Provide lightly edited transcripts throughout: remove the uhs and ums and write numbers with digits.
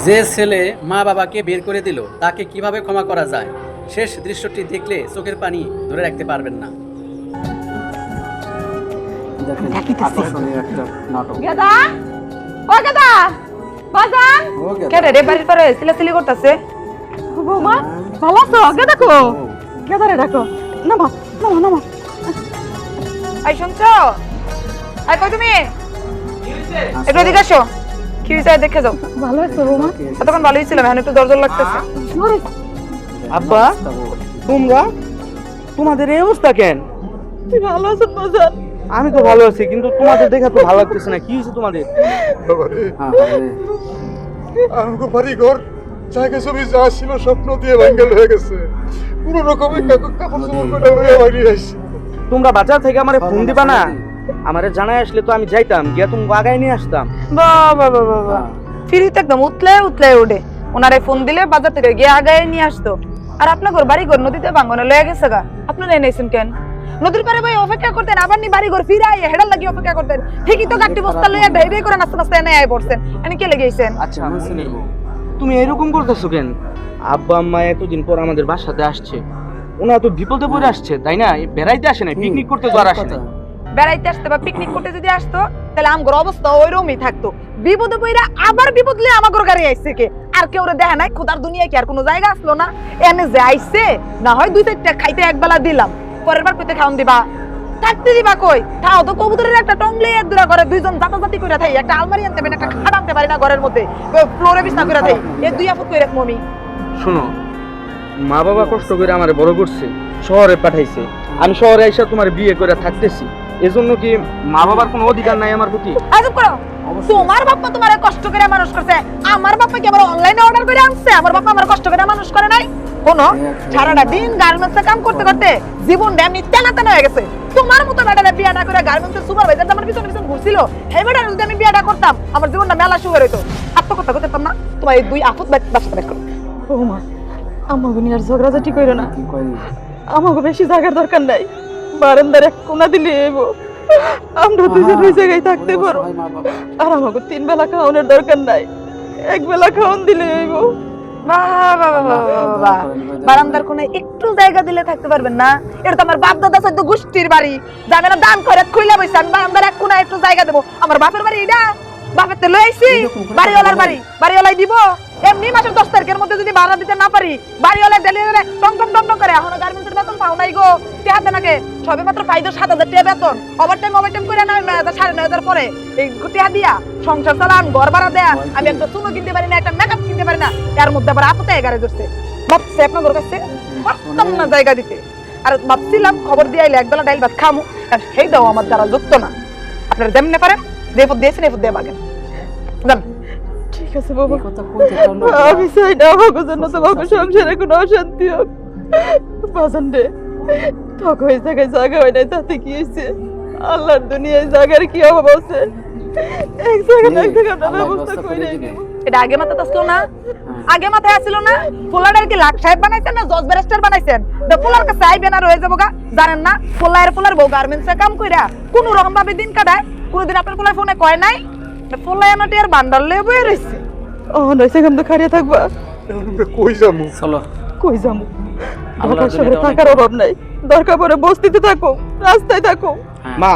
যে ছেলে মা বাবাকে বের করে দিল তাকে কিভাবে ক্ষমা করা যায়? শেষ দৃশ্যটি দেখলে চোখের পানি ধরে রাখতে পারবেন না। আকর্ষণীয় একটা নাটক। গেদা ও গেদা বাজান ও গেদা। কেডে রে বাড়ির পরে সিলাসিলি করতেছে। বৌমা ভালো আছো? গেদা কো গেদা রে ডাকো। নামা নামা নামা। আই শুনছো? আই কই তুমি? একটু এদিকে আসো। কি হইছে দেখে যাও। ভালো আছো বৌমা? তখন ভালোই ছিলাম, এখন একটু দরজর লাগতেছে। আব্বা তোমরা তোমাদের এই অবস্থা কেন? তুই ভালো আছো বাজান? আমি তো ভালো আছি, কিন্তু তোমাদের দেখে তো ভালো লাগতেছে না। কি হয়েছে তোমাদের? আমাকে বাড়ি ঘর জায়গা জমি যা ছিল স্বপ্ন দিয়ে ভাঙ্গেল হয়ে গেছে। কোনো রকমে কাপড় চোপড় করে হয়ে বাড়ি আসছি। তোমরা বাজার থেকে আমারে ফোন দিবা না? আমারে জানাই আসলে তো আমি যাইতাম, গিয়া তুমি আগায় নিয়ে আসতাম। বাবা বাবা বাবা ফিরিতে একদম উতলে উতলে ওঠে। ওনারে ফোন দিলে বাজার থেকে গিয়ে আগায় নিয়ে আসতো। আর আপনার ঘর বাড়ি ঘর নদীতে ভাঙনে লয়ে গেছে গা, আপনারা এনেছেন কেন? নদীর পারে ভাই অপেক্ষা করতেন, আবার নি বাড়ি ঘর ফিরে আইয়ে হেডাল লাগি অপেক্ষা করতেন। ঠিকই তো গাট্টি বস্তা লইয়া ডাইরে করে নাস্তা নাস্তা এনে আই পড়ছেন। এনে কে লেগেছেন? আচ্ছা তুমি এরকম করতেছো কেন? আব্বা আম্মা এতদিন পর আমাদের বাসাতে আসছে, ওনা তো বিপদে পড়ে আসছে, তাই না? বেড়াইতে আসে না, পিকনিক করতে তো আর আসে না। বেড়াইতে আসতে বা পিকনিক করতে যদি আসতো তাহলে আমগর অবস্থা ওইরকমই থাকতো। বিপদে পইরা আবার বিপদ লিয়ে আমাগর গাড়ি আইছে কে? আর কেউ রে দেখে নাই? খোদার দুনিয়ায় কি আর কোনো জায়গা আসলো না? এনে যে আইছে না হয় দুই চারটা খাইতে একবেলা দিলাম, পরের বার কইতে খাওন দিবা? থাকতে দিবা কই? তাও তো কবুতরের একটা টংলে এক দুরা করে দুইজন জাতাজাতি কইরা থাই, একটা আলমারি আনতে পারি না, একটা খাট আনতে পারি না ঘরের মধ্যে, ফ্লোরে বিছনা কইরা থাই। এই দুই আফত কইরা মমি। শোনো, মা বাবা কষ্ট করে আমারে বড় করছে, শহরে পাঠাইছে, আমি শহরে আইসা তোমার বিয়ে করে থাকতেছি, এজন্য কি মা বাবার কোনো অধিকার নাই আমার প্রতি? আজব করো। তোমার বাবা তোমারে কষ্ট করে মানুষ করছে, আমার বাবা কি আবার অনলাইনে অর্ডার করে আনছে? আমার বাবা আমার কষ্ট করে মানুষ করে নাই কোনো? সারাটা দিন গার্মেন্টসে কাম করতে করতে জীবনটা এমনি টানা টানা হয়ে গেছে। তোমার মতো বেটারে বিয়াটা করে গার্মেন্টসের সুপারভাইজার আমার পিছনে পিছনে ঘুরছিল, এই বেটারে যদি আমি বিয়াটা করতাম আমার জীবনটা মেলা সুগার হইতো। আত্মকথা করতাম না? তোমার এই দুই আফত বাচ্চা বের করো। ও মা, আমাগো নিয়ে আর ঝগড়াঝাটি কইরো না। আমাগো বেশি জায়গার দরকার নাই, বারান্দার এক কোণা দিলে এবো, আমরা দুজন ওই জায়গায় থাকতে পারো। আর আমাকে তিন বেলা খাওয়ানোর দরকার নাই, এক বেলা খাওয়ান দিলে হইব। বারান্দার কোণে একটু জায়গা দিলে থাকতে পারবেন না? এটা তো আমার বাপ দাদা সদ্য গোষ্ঠীর বাড়ি, জানে না দান করে খুইলা বইছে। আমি বারান্দার এক কোণা একটু জায়গা দেবো? আমার বাপের বাড়ি এটা, বাপের তো লই আইছি, বাড়িওয়ালার বাড়ি, বাড়িওয়ালাই দিব। এমনি মাসের 10 তারিখের মধ্যে যদি ভাড়া দিতে না পারি, বাড়িওয়ালা ডেলিভারি টং টং টং টং করে। এখন গার্মেন্টসের বেতন পাও নাই গো, টেহা দেন নাকি? সবে মাত্র পাইতো 7,000 টাকা বেতন, ওভারটাইম করে 9,000 9,500 পরে এই টেহা দিয়া সংসার চালান, ঘর ভাড়া দেয়া। আমি একটা চুনো কিনতে পারি না, একটা মেকআপ কিনতে পারি না, এর মধ্যে আবার আপতে এগারে ধরছে। ভাবছে আপনার ঘর কাছে পারতাম না জায়গা দিতে। আর ভাবছিলাম খবর দিয়ে আইলে একবেলা ডাইল ভাত খামু, আর সেই দাও আমার দ্বারা যুক্ত না। আপনারা যেমনি পারেন যে পথ দিয়েছেন এই পথ দিয়ে বাগেন জান। ঠিক আছে বাবা, আমি চাই না আমাকে জন্য তোমাকে সংসারে কোনো অশান্তি হোক। বাজান রে, তখন ওই জায়গায় জায়গা হয় নাই, তাতে কি হয়েছে? আল্লাহর দুনিয়ায় জায়গার কি অভাব আছে? এক জায়গা না এক জায়গা ব্যবস্থা করে নেব। এটা আগে মাথায় আসলো না? আগে মাথায় আসলো না? ফুলারের কি লাখ সাহেব বানাইছেন না জজ ব্যারিস্টার বানাইছেন? দে ফুলার কাছে আইবেন আর হয়ে যাবো গা। জানেন না ফুলার বউ গার্মেন্টসে কাম কইরা কোন রকম ভাবে দিন কাটায়? কোনদিন আপনার ফুলার ফোনে কয় নাই ফুলাই আমাটি আর বান্ডার লয়ে বয়ে রইছে? ও নইছে কাম তো খাড়িয়ে থাকবা? আমরা কই যাবো? চলো। কই যাবো? ঢাকা শহরে থাকার অভাব নাই, দরকার পড়ে বস্তিতে থাকো, রাস্তায় থাকো। মা,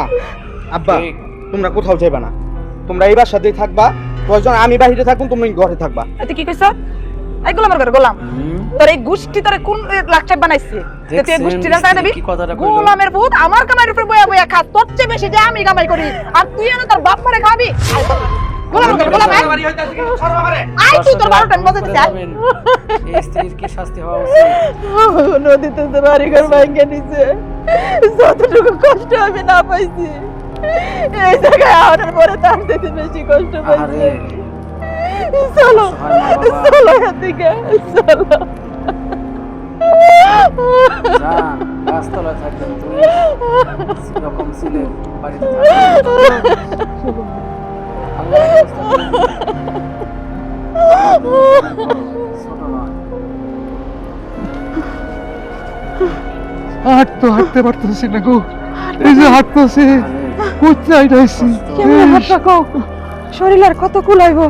আব্বা, তোমরা কোথাও যাইবা না, তোমরা এই বাসাতেই থাকবা। প্রয়োজন আমি বাহিরে থাকুন, তুমি ঘরে থাকবা। এতে কি কইছ? এই গোলামের ঘরে গোলাম? তোর এই গোষ্ঠী তোরে কোন লাকচাপ বানাইছে? তুই এই গোষ্ঠীর রাস্তা দেবি? গোলামের ভূত আমার কামাইয়ের উপরে বয়া বয়া খা, তোর চেয়ে বেশি যে আমি কামাই করি, আর তুই এনে তোর বাপ মারে খাবি। গোলামের ঘরে গোলাম আই, তুই তোর 12টা মজা দিছিস। এই স্ত্রীর কি শাস্তি হওয়া উচিত? নদীতে যে বাড়ি ঘর ভাঙে নিছে, যতটুকু কষ্ট আমি না পাইছি এই জায়গায় আনার পরে তার থেকে বেশি কষ্ট পাইছি। চলো চলো এদিকে চলো। জান, গাছতলায় থাকবেন তুমি, এরকম ছিলে বাড়িতে থাকবেন। আল্লাহ ব্যবস্থা করে দিবেন। ছোট নয়। হাঁটতে পারতেছি না গো, এই যে হাঁটতেছি কোথায় যাইছি? কেমনে হাত রাখো? শরীর আর কত কুলাইবো?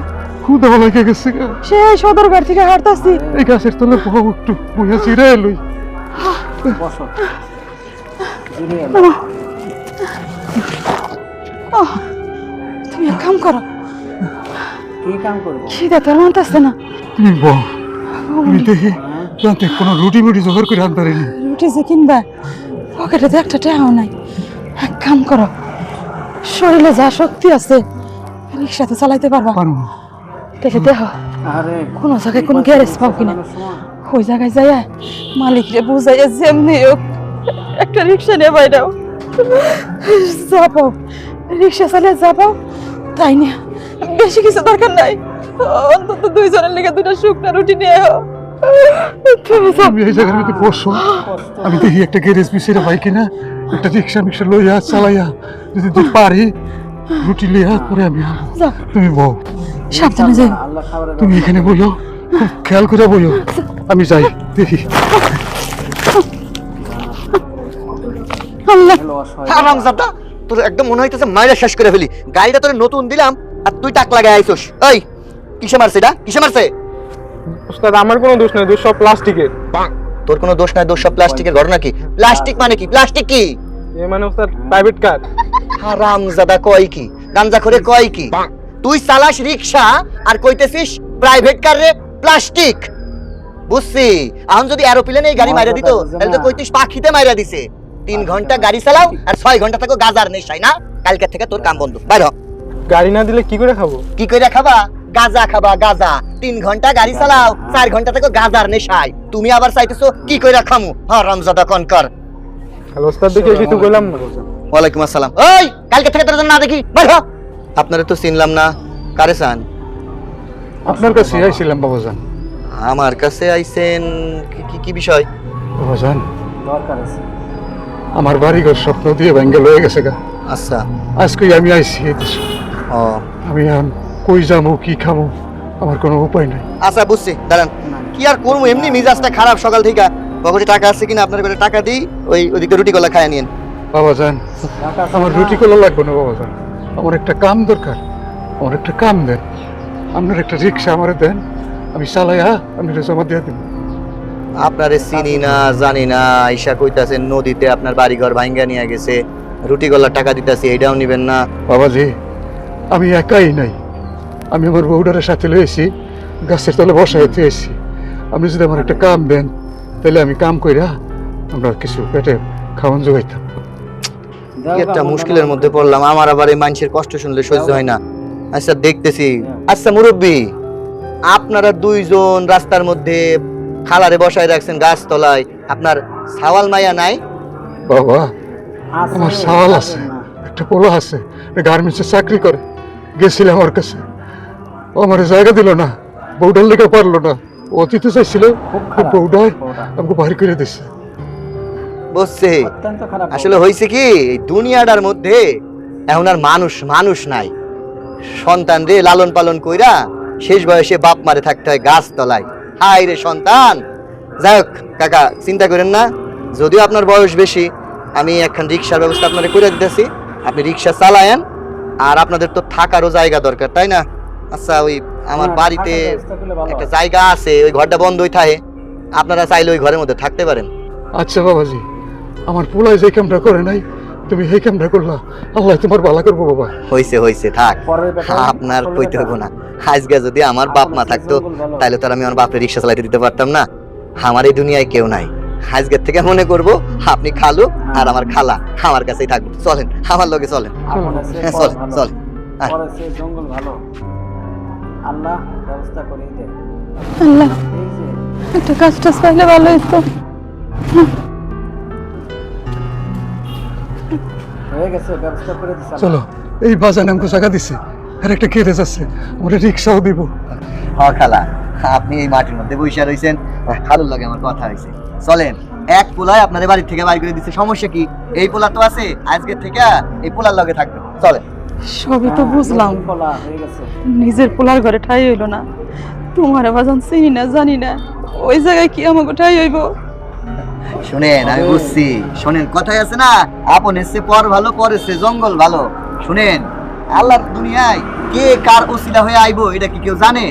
ক্ষুদা লাগে গেছে গা। সেই সদরঘাট থেকে হাঁটতাছি। এই গাছের তলে বউ একটু বইয়া চিরে এলুই। বসো জিরিয়ে নাও। তুমি এক কাম করো, কি কাম করবো? খিদে তো মনতাছে না। তুমি বউ, আমি দেখি রাতে কোনো রুটি মুটি জোগাড় করে আনতে পারিনি। রুটি যে কিনবা, পকেটে তো একটা টাকাও নাই। এক কাম করো, শরীরে যা শক্তি আছে রিক্সা তো চালাইতে পারবা। পারবো না। দেখে দেখো আরে কোনো জায়গায় কোনো গ্যারেজ পাও কিনা। ওই জায়গায় যাই মালিকরে বুঝাইয়া যেমনি হোক একটা রিক্সা নিয়ে বাইরাও। যা পাও রিক্সা চালিয়ে যা পাও তাই নিয়ে, বেশি কিছু দরকার নাই। অন্তত দুইজনের লেগে দুটা শুকনা রুটি নিয়ে এও। তুমি যাও। আমি এই জায়গার মধ্যে বসো, আমি দেখি একটা গ্যারেজ পিছিয়ে পাই কিনা, একটা রিক্সা মিক্সা লইয়া চালাইয়া যদি পারি রুটি লিয়া পরে আমি আনবো। যাও তুমি বউ, সাবধানে যাই। আল্লাহ খাবারের তুমি এখানে বইও, খুব খেয়াল করে বইও। আমি যাই দেখি। আল্লাহ হারামজাদা, তোর একদম মনে হইতেছে মাইরা শেষ করে ফেলি। গাড়িটা তোর নতুন দিলাম আর তুই টাক লাগাই আইছস। এই কিসে মারছে এটা? কিসে মারছে? ওস্তাদ আমার কোনো দোষ নাই, দোষ সব প্লাস্টিকের। তোর কোনো দোষ নাই, দোষ সব প্লাস্টিকের। ঘটনা কি? প্লাস্টিক মানে কি? প্লাস্টিক কি? এ মানে ওস্তাদ প্রাইভেট কার। হারামজাদা কয় কি? গাঞ্জা করে কয় কি? তুই চালাস রিক্সা আর কইতেছিস প্রাইভেট কার রে প্লাস্টিক। বুঝছি, এখন যদি এরোপ্লেনে এই গাড়ি মাইরা দিত তাহলে তো কইতিস পাখিতে মাইরা দিছে। 3 ঘন্টা গাড়ি চালাও আর 6 ঘন্টা থাকো গাজার নেশায় না। কালকে থেকে তোর কাম বন্ধ, বাইর হ। গাড়ি না দিলে কি করে খাবো? কি কইরা খাবা? গাজা খাবা, গাজা। 3 ঘন্টা গাড়ি চালাও, 4 ঘন্টা থাকো গাজার নেশায়। তুমি আবার চাইতেছো কি কইরা খামু? হারামজাদা কনকর। হ্যালো ওস্তাদ, দেখে কিছু বললাম না। ওয়ালাইকুম আসসালাম। ওই কালকে থেকে তোর জন্য না দেখি, বাইর হ। আপনারা তো চিনলাম না, কারে চান? আপনার কাছে আইছিলাম বাবাজান। আমার কাছে আইছেন কি কি বিষয়? বাবাজান, দরকার আছে। আমার বাড়িঘর স্বপ্ন দিয়ে ভেঙ্গে লয়ে গেছে গা। আচ্ছা। আজকে আমি আইছি এই দেশে। ও আমি এখন কই যাবো কি খাবো আমার কোনো উপায় নাই। আচ্ছা বুঝছি, দাঁড়ান। কি আর করবো, এমনি মিজাজটা খারাপ সকাল থেকে। পকেটে টাকা আছে কিনা আপনার কাছে টাকা দিই, ওইদিকে রুটি কলা খায় নিয়েন। বাবাজান, আমার রুটি কলা লাগবে না বাবাজান, আমার একটা কাম দরকার। আমার একটা কাম দেন, আপনার একটা রিক্সা আমার দেন, আমি চালাইয়া আমি জমা দিয়ে দেব। আপনারে চিনি না জানি না, আইসা কইতাছেন নদীতে আপনার বাড়িঘর ভাঙ্গা নিয়ে গেছে, রুটি গলার টাকা দিতেছি, এইটাও নিবেন না? বাবাজি, আমি একাই নাই, আমি আমার বউডারের সাথে লয়েছি, গাছের তলে বসাইতে এসেছি। আপনি যদি আমার একটা কাম দেন তাহলে আমি কাম কইরা আমরা কিছু পেটে খাওয়ান জোগাইতাম। কি একটা মুশকিলের মধ্যে পড়লাম। আমার আবার এই মানুষের কষ্ট শুনলে সহ্য হয় না। আচ্ছা দেখতেছি। আচ্ছা মুরব্বী, আপনারা দুইজন রাস্তার মধ্যে খালারে বসায় রাখছেন গাছ তলায়, আপনার সাওয়াল মাইয়া নাই? বাবা, আছে, আমার সাওয়াল পারবেন আছে, না। একটা পোলা আছে, গার্মেন্টসে চাকরি করে। গেছিলাম ওর কাছে, ও আমার জায়গা দিল না, বউডার লেগে পারলো না। ও দিতে চাইছিল, খারাপ, বউডার বউটা। আমাকে বাড়ি করে দিচ্ছে। বুঝছি। অত্যন্ত খারাপ। আসলে হয়েছে কি, এই দুনিয়াটার মধ্যে এখন আর মানুষ নাই। সন্তান রে লালন পালন কইরা শেষ বয়সে বাপ মারে থাকতে হয় গাছ তলায়। হাই রে সন্তান। যাই হোক কাকা, চিন্তা করেন না, যদিও আপনার বয়স বেশি, আমি একখান রিক্সার ব্যবস্থা আপনারে করে দিতেছি। আপনি রিক্সা চালায়েন, আর আপনাদের তো থাকারও জায়গা দরকার, তাই না? আচ্ছা, ওই আমার হ্যাঁ, বাড়িতে থাকার ব্যবস্থা করলে ভালো একটা হয়। জায়গা আছে, ওই ঘরটা বন্ধই থাকে। আপনারা চাইলে ওই ঘরের মধ্যে থাকতে পারেন। আচ্ছা বাবাজি, আমার পোলায় যে কামটা করে নাই, তুমি এই কামটা করলা, আল্লাহ তোমার ভালো করবো বাবা। হইছে থাক, পরের ব্যাটা, আপনার পরের কইতে ব্যাটা। হবো না। আজকে যদি আমার বাপ মা থাকতো তাহলে তো আর আমি আমার বাপের রিক্সা চালাইতে দিতে পারতাম না। আমার এই দুনিয়ায় কেউ নাই। আজকের থেকে মনে করব আপনি খালু আর আমার খালা আমার কাছেই থাকবো। চলেন আমার লগে, চলেন। আপনার চেয়ে হ্যাঁ, পর চলেন ভালো। চলেন। আয়। পরের চেয়ে জঙ্গল ভালো। আল্লাহ ব্যবস্থা করে দেয়। আল্লাহ এই যে একটা কাজ টাজ পাইলে ভালো হইতো। হয়ে গেছে, ব্যবস্থা করে দিছে। চলো, এই বাজানে আমাকে জায়গা দিছে, আর একটা গ্যারেজ আছে, আমরা রিক্সাও দিব। হ্যাঁ খালা, আপনি এই মাটির মধ্যে বসে রইছেন, খালুর লাগে আমার কথা হয়েছে। চলেন, এক পোলায় আপনাদের বাড়ি থেকে বাড়ি করে দিচ্ছে, সমস্যা কি? এই পোলা তো আছে, আজকের থেকে এই পোলার লগে থাকবে। চলেন। সবই তো বুঝলাম, নতুন কলা হয়ে গেছে। নিজের পোলার ঘরে ঠাই হইলো না, তোমার বাজান চিনি না জানি না, ওই জায়গায় কি আমাকে ঠাই হইব? শুনেন, আমি বুঝছি। শোনেন, কথাই আছে না, আপন এসছে পর ভালো, পর এসছে জঙ্গল ভালো। শুনেন, আল্লাহর দুনিয়ায় কে কার ওসিলা হয়ে আইবো এটা কি কেউ জানে?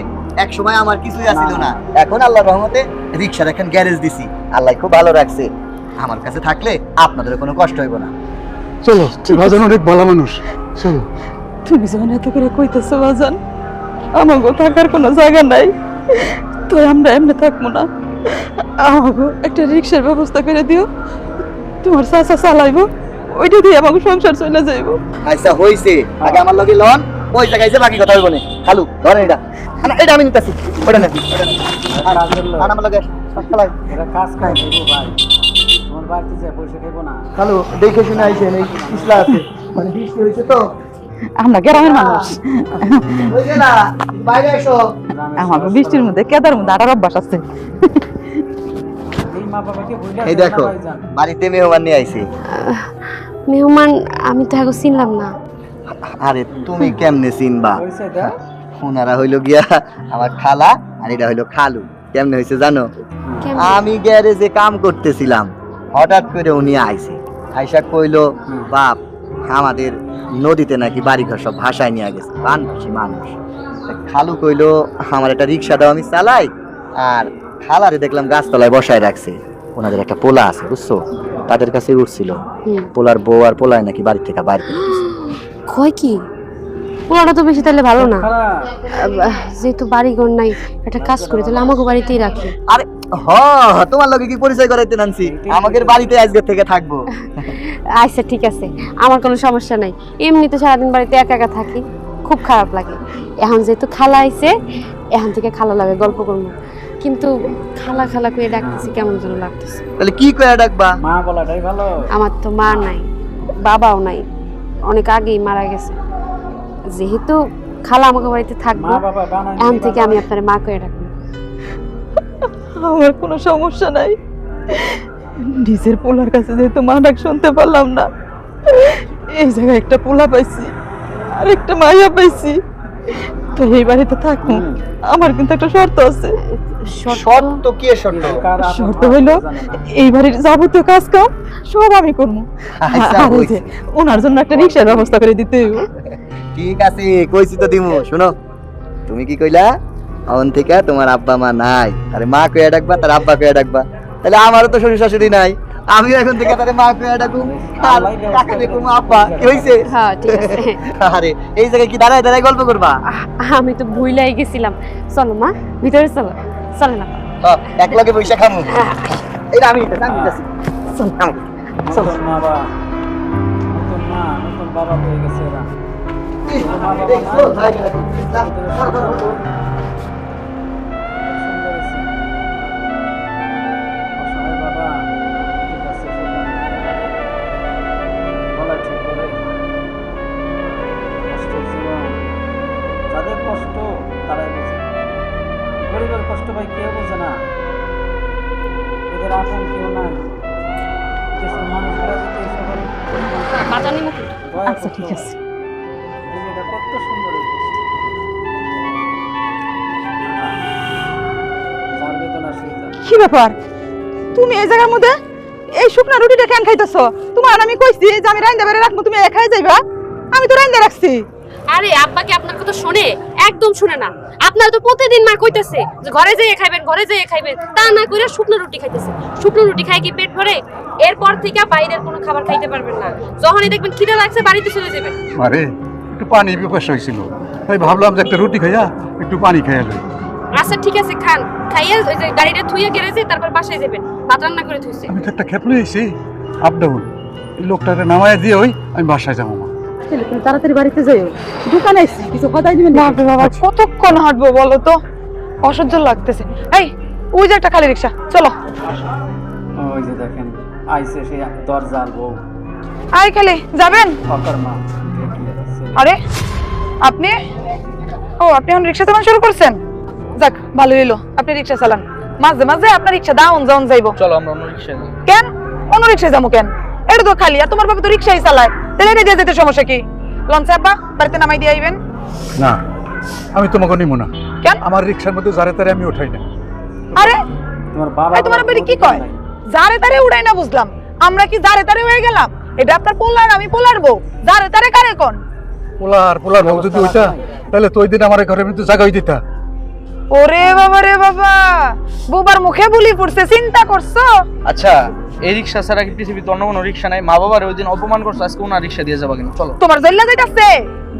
এক সময় আমার কিছুই আসিল না, এখন আল্লাহর রহমতে রিকশার এখন গ্যারেজ দিছি। আল্লাহ খুব ভালো রাখছে। আমার কাছে থাকলে আপনাদের কোনো কষ্ট হইব না। চলো, বাজান অনেক ভালো মানুষ, চলো। তুমি যখন এত করে কইতেছো বাজান, আমাগো থাকার কোনো জায়গা নাই, তো আমরা এমনি থাকবো না। আমাগো একটা রিক্সার ব্যবস্থা করে দিও, তোমার চাচা চালাইবো, ওইটা দিয়ে আমাকে সংসার চলে যাইবো। আচ্ছা হইছে, আগে আমার লগে লন, ওই জায়গায় যে বাকি কথা হইব না। খালু ধরেন এটা, না এটা আমি নিতেছি, ওটা না আর আমার লগে চালাই। এটা কাজ খাই দেবো ভাই, তোমার বাড়িতে যে পয়সা খাইবো না। খালু দেখে শুনে আইছেন, এই ইসলা আছে মানে বৃষ্টি হয়েছে তো। আমরা গ্রামের মানুষ, ওই যে না বাইরে এসো। আমাকে বৃষ্টির মধ্যে কেদার মধ্যে আটার অভ্যাস আছে। এই মা বাবাকে বইলা এই দেখো বাড়িতে মেহমান নিয়ে আইছি। মেহমান আমি তো আগে চিনলাম না। আরে তুমি কেমনে চিনবা? হইছে দা ওনারা হইলো গিয়া আমার খালা, আর এটা হইলো খালু। কেমনে হয়েছে জানো? কেমন? আমি গ্যারেজে কাম করতেছিলাম, হঠাৎ করে উনি আইছে, আইসা কইলো বাপ আমাদের নদীতে নাকি বাড়িঘর সব ভাসায় নিয়ে গেছে, বানভাসী মানুষ। তা খালু কইলো আমার একটা রিক্সা দাও, আমি চালাই। আর খালারে দেখলাম গাছতলায় বসায় রাখছে, ওনাদের একটা পোলা আছে বুঝছো, তাদের কাছে উঠছিল। পোলার বউ আর পোলায় নাকি বাড়ি থেকে বাইরে করে দিছে। কয় কি পোলাটা তো বেশি তাহলে ভালো না। খারাপ যেহেতু বাড়ি ঘর নাই, একটা কাজ করে তাহলে আমাকে বাড়িতেই রাখি। আরে হ তোমার লগে কি পরিচয় করাইতে নানছি, আমাদের বাড়িতে আজকে থেকে থাকবো। আচ্ছা ঠিক আছে, আমার কোনো সমস্যা নাই। এমনিতে সারাদিন বাড়িতে একা একা থাকি, খুব খারাপ লাগে। এখন যেহেতু খালা আইছে, এখন থেকে খালা লাগে গল্প করবো। কিন্তু খালা খালা করে ডাকতেছি কেমন যেন লাগতেছে। তাহলে কি কইরা ডাকবা? মা বলাটাই ভালো। আমার তো মা নাই, বাবাও নাই, অনেক আগেই মারা গেছে। যেহেতু খালা আমাকে বাড়িতে থাকবো, মা বাবা বানাই এখন থেকে আমি আপনার মা করে ডাকবো। আমার কোনো সমস্যা নাই, নিজের পোলার কাছে যেহেতু মা ডাক শুনতে পারলাম না, এই জায়গায় একটা পোলা পাইছি আর একটা মাইয়া পাইছি, তো এই বাড়িতে থাকবো। আমার কিন্তু একটা শর্ত আছে। শর্ত কি? শর্ত শর্ত হইলো এই বাড়ির যাবতীয় কাজ কাম সব আমি করবো, আচ্ছা, আর ওই যে ওনার জন্য একটা রিক্সার ব্যবস্থা করে দিতে হইব। ঠিক আছে কইছি তো দিমু। শোনো তুমি কি কইলা, এখন থেকে তোমার আব্বা মা নাই, তারে মা কইয়া ডাকবা, তার আব্বা কইয়া ডাকবা। তাহলে আমারও তো শ্বশুর শাশুড়ি নাই, আমিও এখন থেকে তারে মা কইয়া ডাকুম, আর কাকে দেখুম আব্বা। কি হইছে? হ্যাঁ ঠিক আছে। আরে এই জায়গায় কি দাঁড়ায় দাঁড়ায় গল্প করবা? আমি তো ভুলাই গেছিলাম। চলো মা, ভিতরে চলো। চলে না এক লগে পয়সা খামু। এটা আমি দিতেছি। চল নতুন মা বাবা, নতুন মা নতুন বাবা হয়ে গেছে এরা। দেখছো ভাই? যাদের কষ্ট তারাই বোঝে, গরিবের কষ্ট ভাই কেউ বোঝে না। এদের আপন কেউ নাই। যেসব মানুষগুলা যদি বাজানি না। আচ্ছা ঠিক আছে। দুনিয়াটা কত সুন্দর হইতেছে। যার বেদনা সেই জানে। কি ব্যাপার, তুমি এই জায়গার মধ্যে এই শুকনা রুটিটা কেন খাইতেছো? তোমার আমি কইছি যে আমি রাইন্দা বেড়ে রাখবো, তুমি একাই যাইবা? আমি তো রাইন্দা রাখছি। আরে আব্বা কি আপনার কথা শুনে? একদম শুনে না। আপনারা তো প্রতিদিন মা কইতেছে যে ঘরে যেয়ে খাইবেন, ঘরে যেয়ে খাইবেন, তা না কইরা শুকনো রুটি খাইতেছে। শুকনো রুটি খাই কি পেট ভরে? এরপর থেকে বাইরের কোনো খাবার খাইতে পারবেন না। যখনই দেখবেন খিদে লাগছে বাড়িতে চলে যাবেন। আরে একটু পানি পিপাসা হয়েছিল, তাই ভাবলাম যে একটা রুটি খাইয়া একটু পানি খাইয়া লই। আচ্ছা ঠিক আছে, খান। খাইয়া ওই যে গাড়িটা থুইয়া গ্যারেজে, তারপর বাসায় যাবেন। ভাত রান্না করে থুইছে। আমি তো একটা খেপ লইছি আপ ডাউন, এই লোকটাকে নামায় দিয়ে ওই আমি বাসায় যাবো। মা তাহলে তুমি তাড়াতাড়ি বাড়িতে যাইও, দোকানে আইছি, কিছু কথাই দিবেন না। বাবা কতক্ষণ হাঁটবো বলো তো, অসহ্য লাগতেছে। এই ওই যে একটা খালি রিক্সা, চলো। ওই যে দেখেন আইসে সেই দরজার বউ, আই খালি যাবেন? ফকর মা। আরে আপনি, ও আপনি এখন রিক্সা চালানো শুরু করছেন? যাক ভালো হইলো, আপনি রিক্সা চালান। মাঝে মাঝে আপনার রিক্সা ডাউন যাউন যাইবো। চলো আমরা অন্য রিক্সায় যাই। কেন অন্য রিক্সায় যাবো কেন? এটা তো খালি, আর তোমার বাবা তো রিক্সাই চালায়, তাহলে এটা দিয়ে যেতে সমস্যা কি? লঞ্চে আব্বা বাড়িতে নামাই দিয়ে আইবেন। না, আমি তোমাকে নিব না। কেন? আমার রিক্সার মধ্যে যারে তারে আমি উঠাই না। আরে তোমার বাবা তোমার বাড়ি কি কয়? যারে তারে উড়াই না বুঝলাম, আমরা কি যারে তারে হয়ে গেলাম? এটা আপনার পোলার, আমি পোলার বউ, যারে তারে কারে কোন? পোলার বউ যদি হইতা তাহলে তো ওই দিন আমার ঘরের মধ্যে জায়গা হই দিতা। ওরে বাবা রে বাবা, বুবার মুখে বুলি পড়ছে, চিন্তা করছো? আচ্ছা এই রিক্সা ছাড়া কি পৃথিবীতে অন্য কোনো রিক্সা নাই? মা বাবার ওই দিন অপমান করছো, আজকে ওনার রিক্সা দিয়ে যাবা কেন? চলো। তোমার জেলা যাইতাছে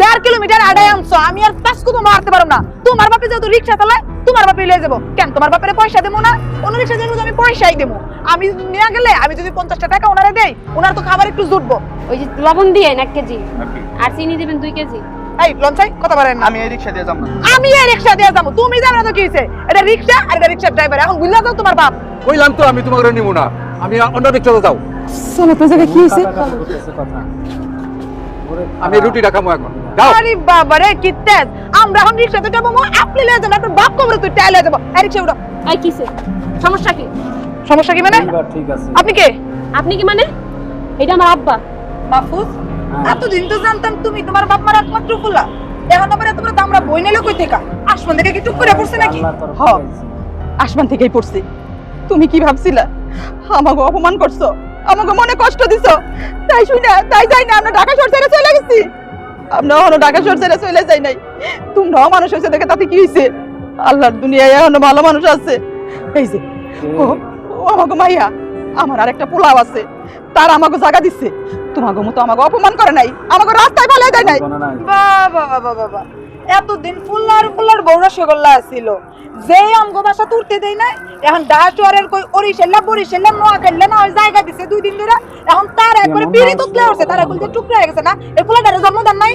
1.5 কিলোমিটার আড়াই আনছো, আমি আর 5 কুতো মারতে পারব না। তোমার বাপে যেহেতু রিক্সা চালায়, তোমার বাপে লয়ে যাবো কেন? তোমার বাপের পয়সা দেবো না? অন্য রিক্সা দিয়ে আমি পয়সাই দেবো। আমি নিয়ে গেলে আমি যদি 50 টাকা ওনারে দেই, ওনার তো খাবার একটু জুটবো। ওই যে লবণ দিয়ে 1 কেজি আর চিনি দিবেন 2 কেজি। এই লঞ্চাই কথা বলেন না। আমি এই রিক্সা দিয়ে যাব না। আমি এই রিক্সা দিয়ে যাবো, তুমি যাবে না তো কি হইছে? এটা রিক্সা আর এটা রিক্সার ড্রাইভার, এখন বুঝলা যাও তোমার বাপ। কইলাম তো আমি তোমাকে নিব না, আমি অন্য রিক্সাতে যাও। চলো তো জায়গা কি হইছে? কথা ওরে আমি রুটিটা খামো এখন, যাও। আরে বাবা রে কি তেজ! আমরা এখন রিক্সাতে যাবো, আপনি লয়ে যাবেন, আপনার বাপ কবরে তুই টাইলে যাবো। এই রিক্সা উঠো। এই কিসে সমস্যা কি? সমস্যা কি মানে? এইবার ঠিক আছে। আপনি কে? আপনি কি মানে? এটা আমার আব্বা। মাহফুজ, হ্যাঁ। এতদিন তো জানতাম তুমি তোমার বাপ মার একমাত্র ফুলা, এখন আবার এত বড় দামরা বই নিলে কই থেকে? আসমান থেকে কি টুক করে পড়ছে নাকি? আল্লাহর তরফ হ্যাঁ, থেকে আইছি। আসমান থেকেই পড়ছে। তুমি কি ভাবছিলা আমাকে অপমান করছো, আমাকে মনে কষ্ট দিছো? তাই শুনে তাই যাই না আমরা ঢাকা শহর ছেড়ে চলে গেছি। আমরা এখনো ঢাকা শহর ছেড়ে চলে যাই নাই। তোমরাও মানুষ হয়েছে দেখে তাতে কি হয়েছে? আল্লাহর দুনিয়ায় এখনো ভালো মানুষ আছে। এই যে ও আমাকে মাইয়া, আমার আর একটা পোলাও আছে, তার আমাকে জায়গা দিচ্ছে। তোমাকে মতো আমাকে অপমান করে নাই, আমাকে রাস্তায় ফেলে দেয় নাই। কোনো নাই। বাবা বাবা বাবা, এতদিন ফুল্লার বৌরা সেগল্লা ছিল, যে আমগো বাসা তুলতে দেই নাই, এখন ডাচরের কই ওরিশেল্লা বরিশেল্লা নোয়াখাইল্লা না ওই জায়গা দিছে 2 দিন ধরে। এখন তার একবারে এমন পিড়ি মানুষ তুতলে উঠছে, তার না। এখন যে টুকরা হয়ে গেছে না। এই ফুলাটারে জন্মদান নাই,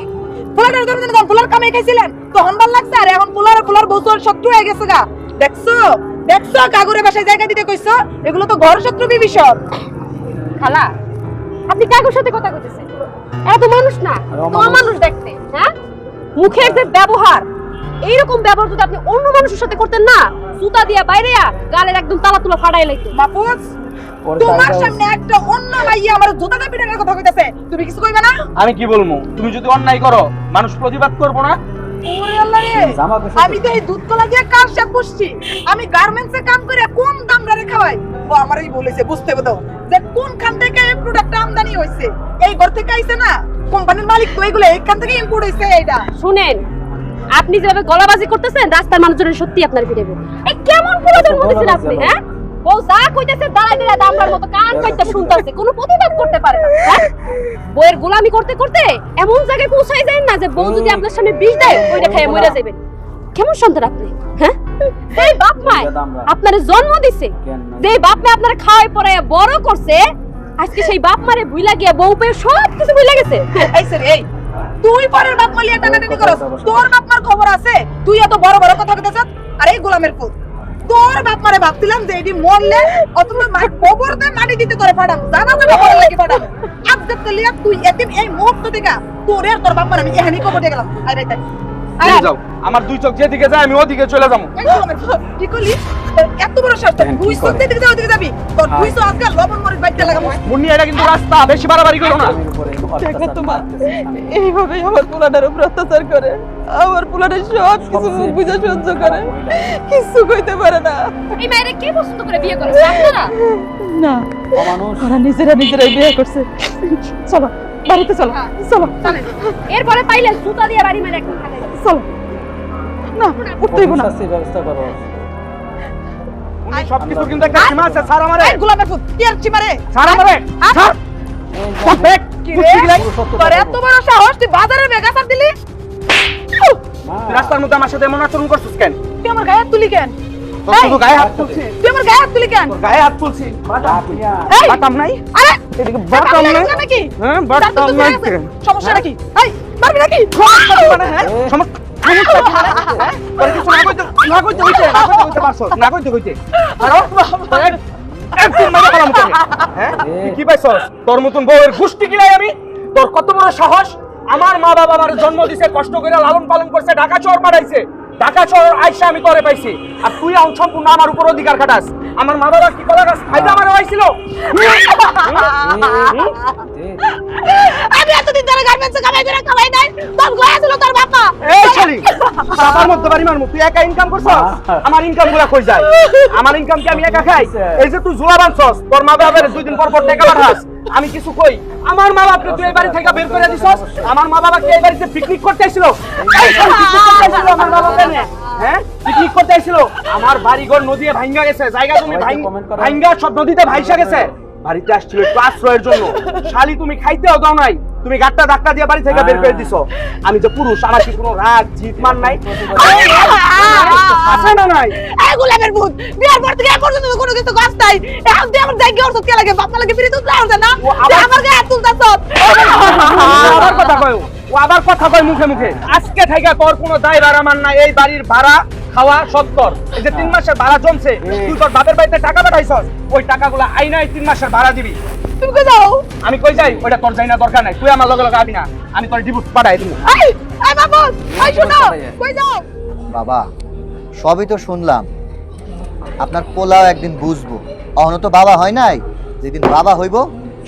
ফুলাটারে জন্মদান যখন ফুলার কামাই খাইছিলেন তখন ভাল লাগছে, আর এখন ফুলার বছর শত্রু হয়ে গেছে গা। দেখছো দেখছো কাগুরে বাসায় জায়গা দিতে কইছো? এগুলো তো ঘর শত্রু বিভীষণ। খালা আপনি কাকুর সাথে কথা কইতেছেন? এত মানুষ না, তো মানুষ দেখতে, হ্যাঁ? মুখের যে ব্যবহার, এইরকম ব্যবহার যদি আপনি অন্য মানুষের সাথে করতেন না, জুতা দিয়া বাইরেয়া গালের একদম তালা তুলা ফাটাই লাইতো। মাহফুজ, ওরে তোমার জায়গা সামনে একটা অন্য মাইয়া আমার জুতাটা পিটানোর কথা কইতাছে, তুমি কিছু কইবে না? আমি কি বলবো? তুমি যদি অন্যায় করো মানুষ প্রতিবাদ করবো না? ওরে আল্লাহ রে, জামা কাপড় আমি তো এই দুধ কলা দিয়ে কার সাথে বসছি। আমি গার্মেন্টসে কাম করে কোন দামদারে খাওয়াই, ও আমারই বলেছে বুঝতে দাও যে কোনখান থেকে এই প্রোডাক্ট আমদানি হইছে। এই ঘর থেকে আইছে না, কোম্পানির মালিক তো এগুলো এইখান থেকে ইম্পোর্ট হইছে। এইটা শুনেন, আপনি যেভাবে গলাবাজি করতেছেন রাস্তার মানুষজনের সত্যি আপনার পিটাবে। এই কেমন পুরো জন্ম দিয়েছেন আপনি, হ্যাঁ? ও যা কইতেছে দাঁড়ায় দাঁড়ায় দামবার মতো কান পাইতে শুনতাছে, কোনো প্রতিবাদ করতে পারে না, হ্যাঁ? বউয়ের গোলামি করতে করতে এমন জায়গায় পৌঁছাই যায় না যে বউ যদি আপনার সামনে বিষ দেয় ওইটা খেয়ে মরে যাবেন। কেমন সন্তান আপনি, হ্যাঁ? এই বাপ মায় আপনার জন্ম দিছে, যে বাপ মা আপনার খাওয়াই পরে বড় করছে, আজকে সেই বাপ মারে ভুইলা গিয়া বউ পেয়ে সব কিছু ভুইলা গেছে। এই স্যার, এই তুই পরের বাপ মালিয়া টানাটানি করস, তোর বাপ মার খবর আছে? তুই এত বড় বড় কথা কইতেছস? আরে গোলামের পুত, তোর বাপ মারে ভাবছিলাম যে এডি মরলে অথবা মাই কবর দে মাটি দিতে তোরে পাঠাম, জানা জানা বড় লাগি পাঠাম। আজকে লিয়া তুই এতিম এই মুহূর্ত থেকে তোর আর তোর বাপ মার আমি এখানেই কবর দিয়ে গেলাম। আরে তাই চলে যাও, আমার 2 চোখ যেদিকে যায় আমি ওদিকে চলে যাবো। এই গোলামের পুত, কি করলি? এত বড় সাহস তোর, তুই সত্যি দিকে যাও, ওদিকে যাবি? তোর তুই তো আজকে লবণ মরিচ বাইতে লাগাবো। মুন্নি এটা কিন্তু রাস্তা, বেশি বাড়াবাড়ি করো না। স্বামীর উপরে অত্যাচার তোমার করতেছে। এইভাবে আমার পোলাটার উপর অত্যাচার করে, আমার পোলাটার সব কিছু মুখ বুঝে সহ্য করে, কিছু কইতে পারে না। এই মেয়েরে কে পছন্দ করে বিয়ে করেছে? আপনারা? না, অমানুষ। ওরা নিজেরাই বিয়ে করছে। চলো বাড়িতে চলো, চলো এরপরে পাইলে জুতা দিয়ে বাড়ি মেরে একদম খালে যাবে। চলো। না উঠতেই না। শাস্তির ব্যবস্থা করো। উনি সবকিছু কিন্তু একটা সীমা আছে, স্যার আমারে। এই গোলামের পুত, কি আর চিমারে? স্যার আমারে। স্যার কি রে? তোর এত বড় সাহস, তুই বাজারে মেগাসার দিলি? তুই রাস্তার মধ্যে আমার সাথে এমন আচরণ করছিস কেন? তুই আমার গায়ে হাত তুলি কেন? তোর শুধু গায়ে হাত তুলছি। তুই আমার গায়ে হাত তুলি কেন? তোর গায়ে হাত তুলছি। এই, বাটাম নাই? আরে এদিকে বাটাম নাই? নাকি? হ্যাঁ, বাটাম নাই। সমস্যা নাকি? এই, মারবি নাকি? হ্যাঁ? সমস্যা কি? হ্যাঁ? তোর কিছু না কইতে পারছস, না কইতে কইতে। আর একদম মেরে ফেলাম তোকে। হ্যাঁ? তুই কি পাইছস? তোর মতন বউয়ের গোষ্ঠী কিলাই আমি? তোর কত বড় সাহস? আমার মা বাবা আমার জন্ম দিছে, কষ্ট করে লালন পালন করছে, ঢাকা শহর পাঠাইছে। ঢাকা শহর আইসা আমি তোরে পাইছি, আর তুই সম্পূর্ণ আমার উপর অধিকার খাটাস। আমার মা বাবা কি কলা গাছ ফায়দা আমার হয়েছিল? আমি এতদিন ধরে গার্মেন্টসে কামাই নাই, তোর গয়া ছিল তোর বাবা। এই ছেলে, বাবার মধ্যে বাড়ি মারমু। তুই একা ইনকাম করছস? আমার ইনকাম গুলা কই যায়? আমার ইনকাম কি আমি একা খাই? এই যে তুই জুলা বানছস, তোর মা বাবার 2 দিন পর পর টাকা পাঠাস, আমি কিছু কই? আমার মা বাবাকে তুই এই বাড়ি থেকে বের করে দিছস। আমার মা বাবাকে এই বাড়িতে পিকনিক করতে আইছিল। এই সব পিকনিক করতে আইছিল আমার মা বাবা নিয়ে। হ্যাঁ, পিকনিক করতে আইছিল। আমার বাড়িঘর নদী ভাঙ্গা গেছে, জায়গা জমি ভাঙ্গা সব নদীতে ভাইসা গেছে। বাড়িতে আসছিল একটু আশ্রয়ের জন্য। শালি তুমি খাইতেও দাও নাই, তুমি গাট্টা ধাক্কা দিয়ে বাড়ি থেকে বের করে দিছো। আমি যে পুরুষ, আমার কি কোনো রাগ জিত মান নাই? আছে না নাই? এই গোলামের ভূত বিয়ার পর থেকে এখন পর্যন্ত কোনো কিছু কাজ নাই। এখন তুই আমার জায়গা ওর কে লাগে বাপ লাগে বিড়ি তো দাও না তুই আমার গায়ে তুলতাছ। আবার কথা কয়, ও আবার কথা কয় মুখে মুখে। আজকে থেকে তোর কোনো দায় ভাড়া মান নাই। এই বাড়ির ভাড়া খাওয়া সত্তর, এই যে 3 মাসের ভাড়া জমছে, তুই তোর বাপের বাড়িতে টাকা পাঠাইছস, ওই টাকাগুলো আইনাই 3 মাসের ভাড়া দিবি। তুমি কই যাও? আমি কই যাই ওটা তোর যাই না, দরকার নাই। তুই আমার লগে লগে আবি না, আমি তোর ডিভোর্স পাঠাই দিব। এই বাবু এই শোনো কই যাও? বাবা সবই তো শুনলাম, আপনার পোলাও একদিন বুঝবো। অহনো তো বাবা হয় নাই, যেদিন বাবা হইব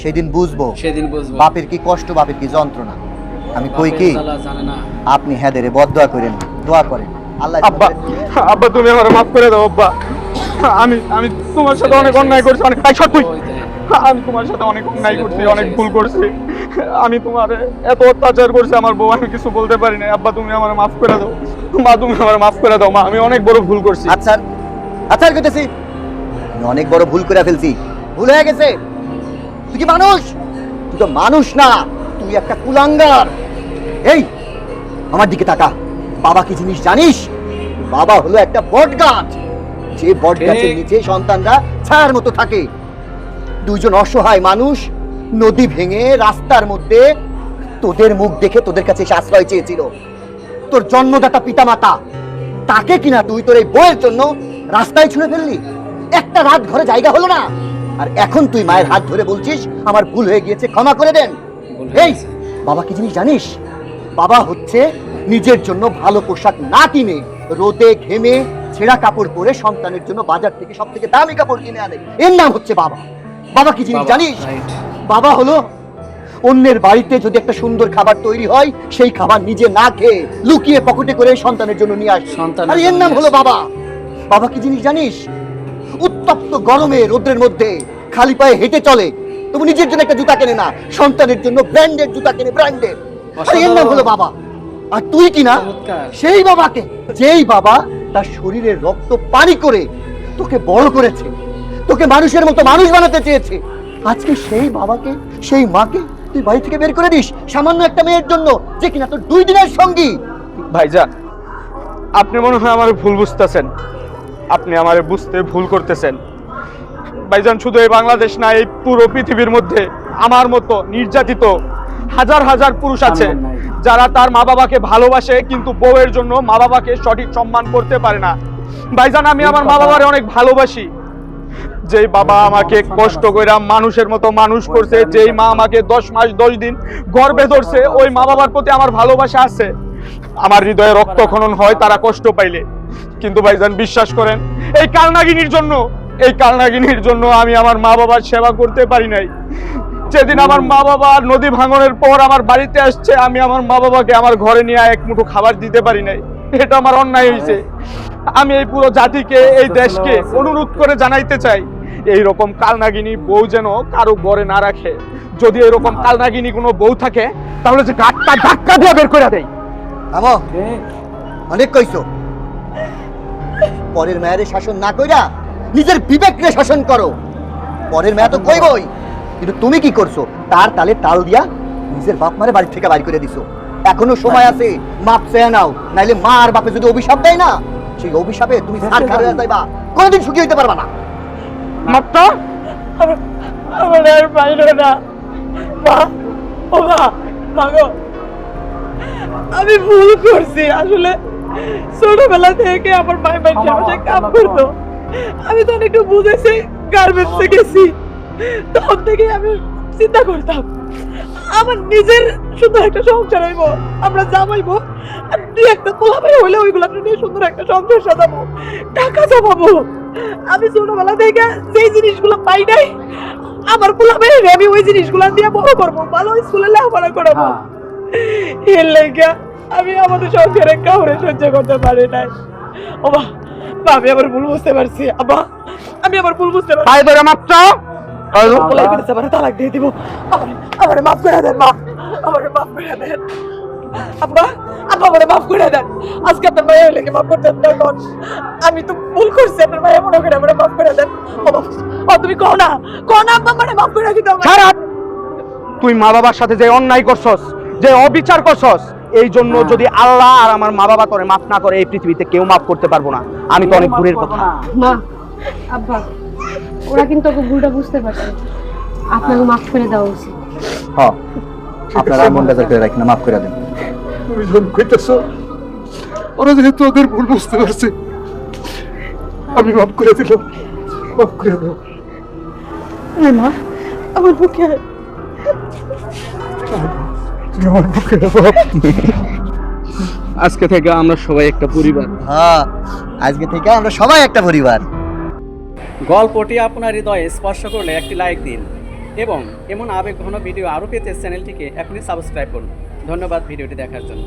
সেদিন বুঝবো সেদিন বুঝবো বাপের কি কষ্ট, বাপের কি যন্ত্রণা। আমি কই কি, আল্লাহ জানে না। আপনি হেদেরে বদদোয়া করেন, দোয়া করেন আল্লাহ। আব্বা, আব্বা তুমি আমার মাফ করে দাও আব্বা। আমি তোমার সাথে অনেক অন্যায় করছি, অনেক তাই সত্যি আমি তোমার সাথে অনেক অন্যায় করছি, অনেক ভুল করছি। আমি তোমার এত অত্যাচার করছি, আমার বউ আমি কিছু বলতে পারি না। আব্বা তুমি আমার মাফ করে দাও, মা তুমি আমার মাফ করে দাও। মা আমি অনেক বড় ভুল করছি। আচ্ছা আচ্ছা কইতেছি, আমি অনেক বড় ভুল করে ফেলছি, ভুল হয়ে গেছে। তুই কি মানুষ? তুই তো মানুষ না, তুই একটা কুলাঙ্গার। এই আমার দিকে তাকা, বাবা কি জিনিস জানিস? বাবা হলো একটা বট গাছ, যে বট গাছের নিচে সন্তানরা ছায়ার মতো থাকে। দুইজন অসহায় মানুষ নদী ভেঙে রাস্তার মধ্যে তোদের মুখ দেখে তোদের কাছে এসে আশ্রয় চেয়েছিল। তোর জন্মদাতা পিতামাতা, তাকে কিনা তুই তোর এই বইয়ের জন্য রাস্তায় ছুঁড়ে ফেললি। একটা রাত ঘরে জায়গা হলো না, আর এখন তুই মায়ের হাত ধরে বলছিস আমার ভুল হয়ে গিয়েছে, ক্ষমা করে দেন। এই বাবা কি জিনিস জানিস? বাবা হচ্ছে নিজের জন্য ভালো পোশাক না কিনে রোদে ঘেমে ছেঁড়া কাপড় পরে সন্তানের জন্য বাজার থেকে সব থেকে দামি কাপড় কিনে আনে, এর নাম হচ্ছে বাবা। বাবা কি জিনিস জানিস? বাবা হলো অন্যের বাড়িতে যদি একটা সুন্দর খাবার তৈরি হয়, সেই খাবার নিজে না খেয়ে লুকিয়ে পকেটে করে সন্তানের জন্য নিয়ে আসে, আর এর নাম হলো বাবা। বাবা কি জিনিস জানিস? উত্তপ্ত গরমে রোদ্রের মধ্যে খালি পায়ে হেঁটে চলে, তবু নিজের জন্য একটা জুতা কেনে না, সন্তানের জন্য ব্র্যান্ডের জুতা কেনে, ব্র্যান্ডের, আর এর নাম হলো বাবা। আর তুই কিনা সেই বাবাকে, যেই বাবা তার শরীরের রক্ত পানি করে তোকে বড় করেছে, তোকে মানুষের মতো মানুষ বানাতে চেয়েছে, আজকে সেই বাবাকে, সেই মাকে তুই বাড়ি থেকে বের করে দিস সামান্য একটা মেয়ের জন্য, যে কিনা তোর 2 দিনের সঙ্গী। ভাইজান আপনি মনে হয় আমার ভুল বুঝতেছেন, আপনি আমার বুঝতে ভুল করতেছেন। ভাইজান শুধু এই বাংলাদেশ না, এই পুরো পৃথিবীর মধ্যে আমার মতো নির্যাতিত হাজার হাজার পুরুষ আছে যারা তার মা বাবাকে ভালোবাসে, কিন্তু বউয়ের জন্য মা বাবাকে সঠিক সম্মান করতে পারে না। ভাইজান আমি আমার মা বাবারে অনেক ভালোবাসি। যেই বাবা আমাকে কষ্ট কইরা মানুষের মতো মানুষ করছে, যেই মা আমাকে 10 মাস 10 দিন গর্ভে ধরছে, ওই মা বাবার প্রতি আমার ভালোবাসা আছে। আমার হৃদয়ে রক্তক্ষরণ হয় তারা কষ্ট পাইলে, কিন্তু ভাইজান বিশ্বাস করেন এই কালনাগিনীর জন্য আমি আমার মা বাবার সেবা করতে পারি নাই। যেদিন আমার মা বাবা নদী ভাঙনের পর আমার বাড়িতে আসছে, আমি আমার মা বাবাকে আমার ঘরে নিয়ে এক মুঠো খাবার দিতে পারি নাই। এটা আমার অন্যায় হয়েছে। আমি এই পুরো জাতিকে, এই দেশকে অনুরোধ করে জানাইতে চাই, এই রকম কালনাগিনী বউ যেন কারো ঘরে না রাখে। যদি এরকম কালনাগিনী কোনো বউ থাকে, তাহলে যে গাটটা ধাক্কা দিয়ে বের করে দেয়। আমো অনেক কইছো, পরের মেয়ের শাসন না কইরা নিজের বিবেককে শাসন করো। পরের মেয়ে তো কইবই, কিন্তু তুমি কি করছো? তার তালে তাল দিয়া নিজের বাপ মারে বাড়ি থেকে বাইর করে দিছো। এখনো সময় আছে, মাপ চেয়ে নাও, নাইলে মা আর বাপে যদি অভিশাপ দেয় না, সেই অভিশাপে তুমি সার খার হয়ে যাইবা, কোনোদিন সুখী হইতে পারবা না। মাপটা আমার আর পাইলো না মা, ও মা, মাগো আমি ভুল করছি। আসলে ছোটবেলা থেকে আমার মাই বাসায় কাম করতো, আমি তো একটু বুঝেছি, গার্মেন্টসে গেছি, তখন থেকে আমি চিন্তা করতাম আমার নিজের সুন্দর একটা সংসার হইব, আমরা জামাইবো, আর 2-1টা পোলাপাই হইলে ওইগুলো নিয়ে সুন্দর একটা সংসার সাজাবো, টাকা জমাবো। আমি ছোটবেলা থেকে যেই জিনিসগুলো পাই নাই, আমার পোলাপাই আমি ওই জিনিসগুলো দিয়ে বড় করবো, ভালো স্কুলে লেখাপড়া করাবো। এর লেগে আমি আমাদের সংসারে কাউরে সহ্য করতে পারি নাই। ও মা, আমি আবার ভুল বুঝতে পারছি। আব্বা আমি আবার ভুল বুঝতে পারছি। ভাই ধরে মাপটা বলাই করেছে আমার তালাক দিয়ে দিব আমারে মাফ করে দেন মা আমারে মাফ করে দেন আব্বা আব্বা আমারে মাফ করে দেন আজকে আপনার মায়ের লেগে মাফ করতে না কোন আমি তো ভুল করছি আপনার মায়ের মনে করে আমারে মাফ করে দেন ও তুমি কও না আব্বা আমারে মাফ করে দিতে হবে খারাপ তুই মা বাবার সাথে যে অন্যায় করছস যে অবিচার করছস এই জন্য যদি আল্লাহ আর আমার মা বাবা তোরে মাফ না করে এই পৃথিবীতে কেউ মাফ করতে পারবো না আমি তো অনেক দূরের কথা মা আব্বা ওরা কিন্তু ওকে ভুলটা বুঝতে পারছে আপনাকে মাফ করে দেওয়া উচিত হ্যাঁ আপনারা মন বেজার করে রাখেন না, মাফ করে দেন। তুমি যখন কইতেছো ওরা যেহেতু ওদের ভুল বুঝতে পারছে আমি মাফ করে দিলাম, মাফ করে দাও। মা আমার বুকে তুমি আমার বুকে দাও। আজকে থেকে আমরা সবাই একটা পরিবার হ্যাঁ আজকে থেকে আমরা সবাই একটা পরিবার। গল্পটি আপনার হৃদয়ে স্পর্শ করলে একটি লাইক দিন এবং এমন আবেগঘন ভিডিও আরও পেতে চ্যানেলটিকে এখনই সাবস্ক্রাইব করুন। ধন্যবাদ ভিডিওটি দেখার জন্য।